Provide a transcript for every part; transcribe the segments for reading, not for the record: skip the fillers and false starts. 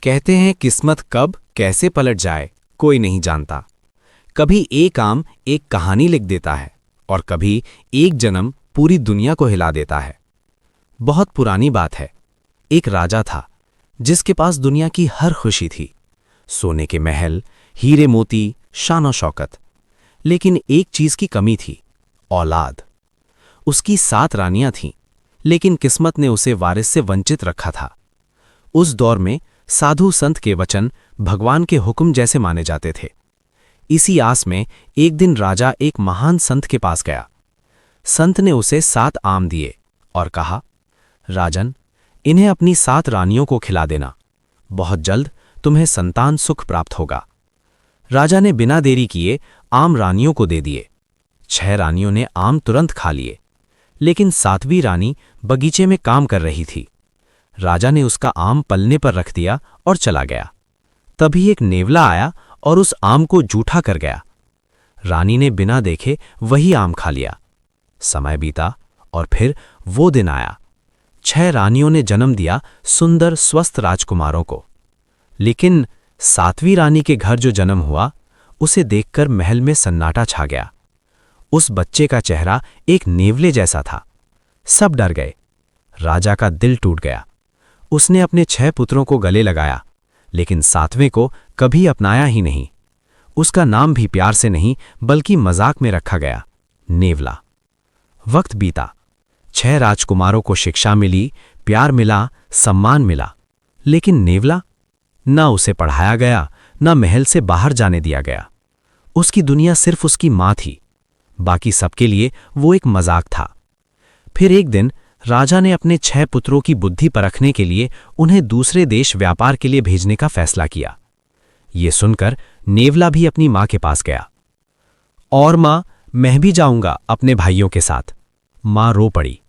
कहते हैं किस्मत कब कैसे पलट जाए कोई नहीं जानता। कभी एक आम एक कहानी लिख देता है और कभी एक जन्म पूरी दुनिया को हिला देता है। बहुत पुरानी बात है। एक राजा था जिसके पास दुनिया की हर खुशी थी, सोने के महल, हीरे मोती, शान शौकत। लेकिन एक चीज की कमी थी, औलाद। उसकी 7 रानियां थीं, लेकिन किस्मत ने उसे वारिस से वंचित रखा था। उस दौर में साधु संत के वचन भगवान के हुक्म जैसे माने जाते थे। इसी आस में एक दिन राजा एक महान संत के पास गया। संत ने उसे 7 आम दिए और कहा, राजन, इन्हें अपनी 7 रानियों को खिला देना। बहुत जल्द तुम्हें संतान सुख प्राप्त होगा। राजा ने बिना देरी किए आम रानियों को दे दिए। 6 रानियों ने आम तुरंत खा लिए, लेकिन 7वीं रानी बगीचे में काम कर रही थी। राजा ने उसका आम पलने पर रख दिया और चला गया। तभी एक नेवला आया और उस आम को जूठा कर गया। रानी ने बिना देखे वही आम खा लिया। समय बीता और फिर वो दिन आया। 6 रानियों ने जन्म दिया सुंदर स्वस्थ राजकुमारों को। लेकिन 7वीं रानी के घर जो जन्म हुआ, उसे देखकर महल में सन्नाटा छा गया। उस बच्चे का चेहरा एक नेवले जैसा था। सब डर गए। राजा का दिल टूट गया। उसने अपने 6 पुत्रों को गले लगाया, लेकिन 7वें को कभी अपनाया ही नहीं। उसका नाम भी प्यार से नहीं बल्कि मजाक में रखा गया, नेवला। वक्त बीता। 6 राजकुमारों को शिक्षा मिली, प्यार मिला, सम्मान मिला, लेकिन नेवला, ना उसे पढ़ाया गया, ना महल से बाहर जाने दिया गया। उसकी दुनिया सिर्फ उसकी मां थी। बाकी सबके लिए वो एक मजाक था। फिर एक दिन राजा ने अपने 6 पुत्रों की बुद्धि परखने के लिए उन्हें दूसरे देश व्यापार के लिए भेजने का फैसला किया। ये सुनकर नेवला भी अपनी मां के पास गया। और मां, मैं भी जाऊंगा अपने भाइयों के साथ। मां रो पड़ी।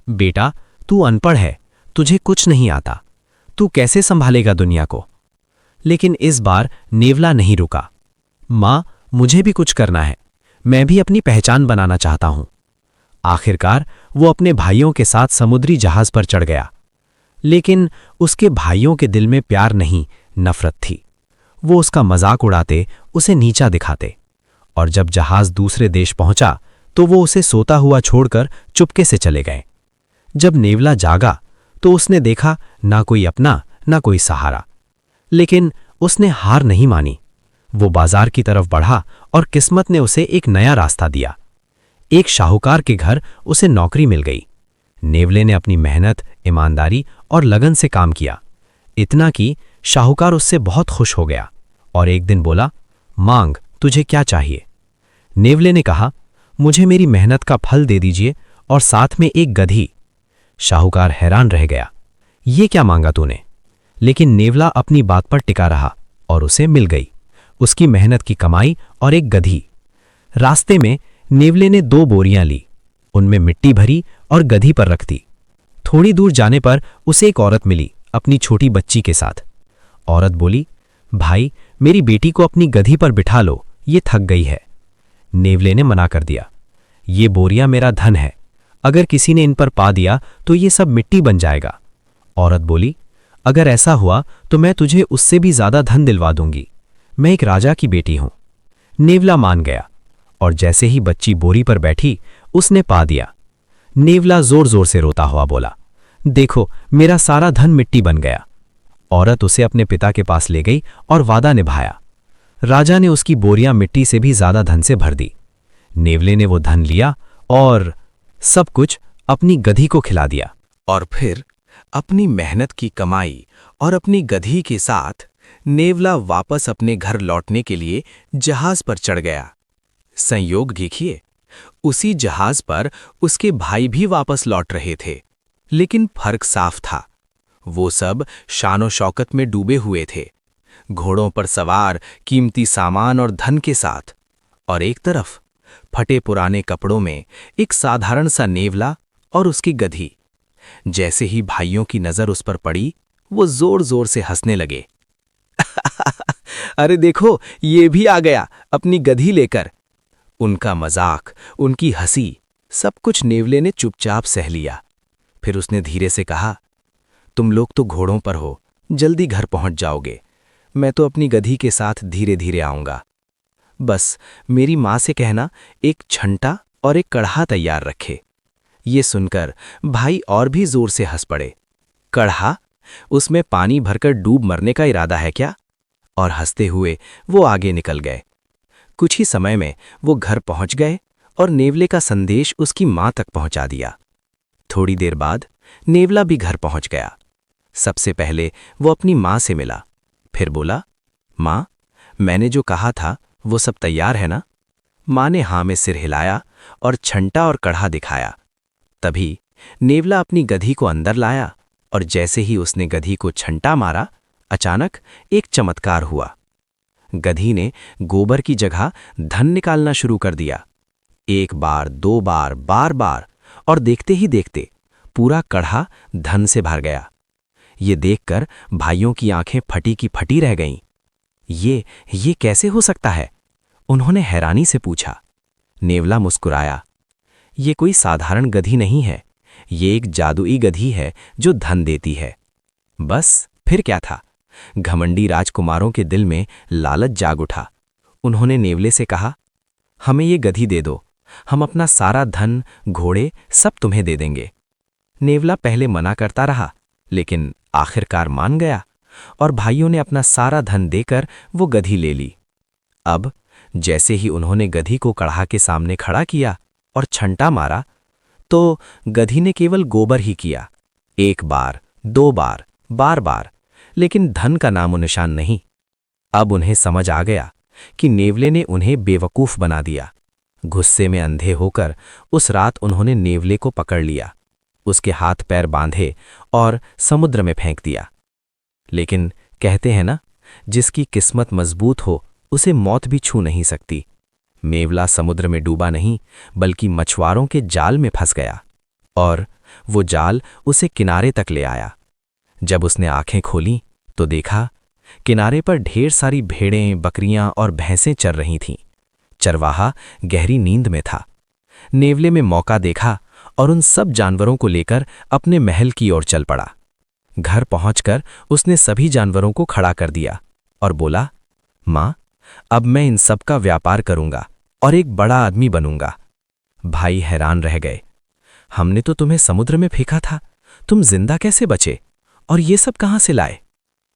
बेटा, तू अनपढ़ है, तुझे कुछ नहीं आता, तू कैसे संभालेगा दुनिया को? लेकिन इस बार नेवला नहीं रुका। मां, मुझे भी कुछ करना है, मैं भी अपनी पहचान बनाना चाहता हूं। आखिरकार वो अपने भाइयों के साथ समुद्री जहाज पर चढ़ गया। लेकिन उसके भाइयों के दिल में प्यार नहीं, नफरत थी। वो उसका मजाक उड़ाते, उसे नीचा दिखाते। और जब जहाज दूसरे देश पहुंचा तो वो उसे सोता हुआ छोड़कर चुपके से चले गए। जब नेवला जागा तो उसने देखा ना कोई अपना, ना कोई सहारा। लेकिन उसने हार नहीं मानी। वो बाजार की तरफ बढ़ा और किस्मत ने उसे एक नया रास्ता दिया। एक शाहूकार के घर उसे नौकरी मिल गई। नेवले ने अपनी मेहनत, ईमानदारी और लगन से काम किया। इतना कि शाहूकार उससे बहुत खुश हो गया और एक दिन बोला, मांग, तुझे क्या चाहिए? नेवले ने कहा, मुझे मेरी मेहनत का फल दे दीजिए और साथ में एक गधी। शाहूकार हैरान रह गया, ये क्या मांगा तूने? लेकिन नेवला अपनी बात पर टिका रहा और उसे मिल गई उसकी मेहनत की कमाई और एक गधी। रास्ते में नेवले ने 2 बोरियां ली, उनमें मिट्टी भरी और गधी पर रख दी। थोड़ी दूर जाने पर उसे एक औरत मिली अपनी छोटी बच्ची के साथ। औरत बोली, भाई, मेरी बेटी को अपनी गधी पर बिठा लो, ये थक गई है। नेवले ने मना कर दिया, ये बोरियां मेरा धन है, अगर किसी ने इन पर पा दिया तो ये सब मिट्टी बन जाएगा। औरत बोली, अगर ऐसा हुआ तो मैं तुझे उससे भी ज्यादा धन दिलवा दूंगी, मैं एक राजा की बेटी हूं। नेवला मान गया और जैसे ही बच्ची बोरी पर बैठी उसने पा दिया। नेवला जोर जोर से रोता हुआ बोला, देखो, मेरा सारा धन मिट्टी बन गया। औरत उसे अपने पिता के पास ले गई और वादा निभाया। राजा ने उसकी बोरियां मिट्टी से भी ज्यादा धन से भर दी। नेवले ने वो धन लिया और सब कुछ अपनी गधी को खिला दिया। और फिर अपनी मेहनत की कमाई और अपनी गधी के साथ नेवला वापस अपने घर लौटने के लिए जहाज पर चढ़ गया। संयोग देखिए, उसी जहाज पर उसके भाई भी वापस लौट रहे थे, लेकिन फर्क साफ था। वो सब शानो शौकत में डूबे हुए थे, घोड़ों पर सवार, कीमती सामान और धन के साथ। और एक तरफ फटे पुराने कपड़ों में एक साधारण सा नेवला और उसकी गधी। जैसे ही भाइयों की नजर उस पर पड़ी, वो जोर जोर से हंसने लगे। अरे देखो, ये भी आ गया अपनी गधी लेकर। उनका मजाक, उनकी हंसी, सब कुछ नेवले ने चुपचाप सह लिया। फिर उसने धीरे से कहा, तुम लोग तो घोड़ों पर हो, जल्दी घर पहुंच जाओगे। मैं तो अपनी गधी के साथ धीरे धीरे आऊंगा। बस मेरी माँ से कहना एक छंटा और एक कढ़ा तैयार रखे। ये सुनकर भाई और भी जोर से हंस पड़े। कढ़ा? उसमें पानी भरकर डूब मरने का इरादा है क्या? और हंसते हुए वो आगे निकल गए। कुछ ही समय में वो घर पहुंच गए और नेवले का संदेश उसकी माँ तक पहुंचा दिया। थोड़ी देर बाद नेवला भी घर पहुंच गया। सबसे पहले वो अपनी माँ से मिला, फिर बोला, माँ, मैंने जो कहा था वो सब तैयार है ना? माँ ने हाँ में सिर हिलाया और छंटा और कढ़ा दिखाया। तभी नेवला अपनी गधी को अंदर लाया और जैसे ही उसने गधी को छंटा मारा, अचानक एक चमत्कार हुआ। गधी ने गोबर की जगह धन निकालना शुरू कर दिया। एक बार, दो बार, बार बार, और देखते ही देखते पूरा कढ़ा धन से भर गया। ये देखकर भाइयों की आंखें फटी की फटी रह गईं। ये कैसे हो सकता है? उन्होंने हैरानी से पूछा। नेवला मुस्कुराया। ये कोई साधारण गधी नहीं है, ये एक जादुई गधी है जो धन देती है। बस फिर क्या था? घमंडी राजकुमारों के दिल में लालच जाग उठा। उन्होंने नेवले से कहा, हमें ये गधी दे दो, हम अपना सारा धन, घोड़े सब तुम्हें दे देंगे। नेवला पहले मना करता रहा, लेकिन आखिरकार मान गया और भाइयों ने अपना सारा धन देकर वो गधी ले ली। अब जैसे ही उन्होंने गधी को कढ़ा के सामने खड़ा किया और छंटा मारा, तो गधी ने केवल गोबर ही किया। एक बार, दो बार, बार बार, लेकिन धन का नामो निशान नहीं। अब उन्हें समझ आ गया कि नेवले ने उन्हें बेवकूफ बना दिया। गुस्से में अंधे होकर उस रात उन्होंने नेवले को पकड़ लिया, उसके हाथ पैर बांधे और समुद्र में फेंक दिया। लेकिन कहते हैं ना, जिसकी किस्मत मजबूत हो उसे मौत भी छू नहीं सकती। नेवला समुद्र में डूबा नहीं, बल्कि मछुआरों के जाल में फंस गया और वो जाल उसे किनारे तक ले आया। जब उसने आंखें खोलीं तो देखा किनारे पर ढेर सारी भेड़ें, बकरियां और भैंसें चर रही थीं। चरवाहा गहरी नींद में था। नेवले में मौका देखा और उन सब जानवरों को लेकर अपने महल की ओर चल पड़ा। घर पहुंचकर उसने सभी जानवरों को खड़ा कर दिया और बोला, माँ, अब मैं इन सब का व्यापार करूंगा और एक बड़ा आदमी बनूंगा। भाई हैरान रह गए। हमने तो तुम्हें समुद्र में फेंका था, तुम जिंदा कैसे बचे और ये सब कहां से लाए?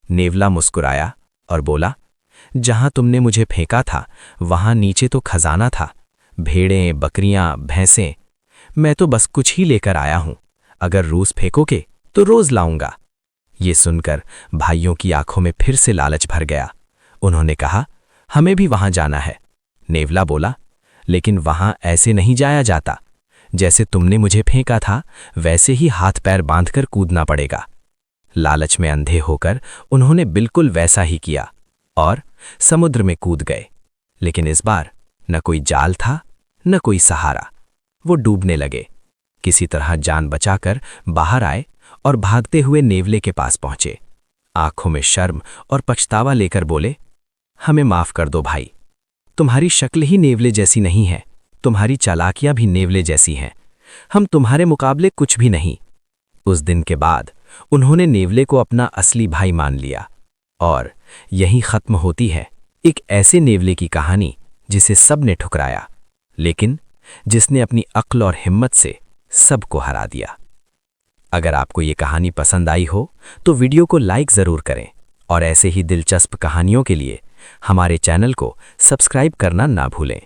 नेवला मुस्कुराया और बोला, जहां तुमने मुझे फेंका था वहां नीचे तो खजाना था, भेड़ें, बकरियां, भैंसें। मैं तो बस कुछ ही लेकर आया हूं। अगर रोज फेंकोगे तो रोज लाऊंगा। ये सुनकर भाइयों की आंखों में फिर से लालच भर गया। उन्होंने कहा, हमें भी वहां जाना है। नेवला बोला, लेकिन वहां ऐसे नहीं जाया जाता। जैसे तुमने मुझे फेंका था वैसे ही हाथ पैर बांधकर कूदना पड़ेगा। लालच में अंधे होकर उन्होंने बिल्कुल वैसा ही किया और समुद्र में कूद गए। लेकिन इस बार न कोई जाल था, न कोई सहारा। वो डूबने लगे। किसी तरह जान बचाकर बाहर आए और भागते हुए नेवले के पास पहुंचे। आंखों में शर्म और पछतावा लेकर बोले, हमें माफ कर दो भाई, तुम्हारी शक्ल ही नेवले जैसी नहीं है, तुम्हारी चालाकियां भी नेवले जैसी हैं। हम तुम्हारे मुकाबले कुछ भी नहीं। उस दिन के बाद उन्होंने नेवले को अपना असली भाई मान लिया और यहीं खत्म होती है एक ऐसे नेवले की कहानी जिसे सबने ठुकराया, लेकिन जिसने अपनी अक्ल और हिम्मत से सबको हरा दिया। अगर आपको ये कहानी पसंद आई हो तो वीडियो को लाइक ज़रूर करें और ऐसे ही दिलचस्प कहानियों के लिए हमारे चैनल को सब्सक्राइब करना ना भूलें।